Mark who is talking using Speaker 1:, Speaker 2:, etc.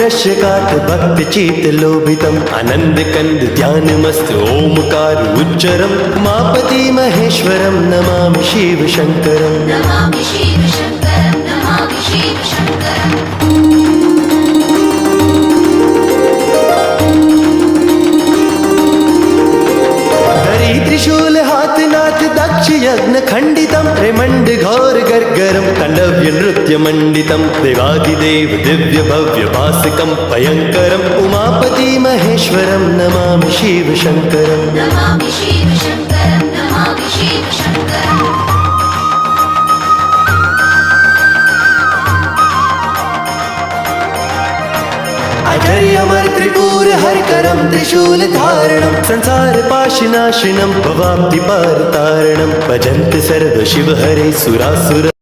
Speaker 1: दृश्यकात भक्त चेत लोभितम् आनंद कंद ध्यान मस्त ओमकार उच्चरम् उमापति महेश्वरं नमामि शिव शंकरम्
Speaker 2: नमामि शिव शंकरं नमामि शिव शंकरं
Speaker 1: त्रिशूल हाथ नाथ दक्ष यज्ञ खंडितम त्रिमंड घोर गर्गरम तांडव्य नृत्य मंडितम देवादिदेव दिव्य भव्य भासकम भयंकरम उमापति महेश्वरम नमामि शिव शंकरम
Speaker 2: नमामि शिव शंकरं नमामि शिव शंकरं
Speaker 1: अजय अमर त्रिपुर हरकरम त्रिशूल धारणम संसार पाशनाशनम भवाब्धि पार तारणम भजन्त सर्व शिव हरे सुरासुर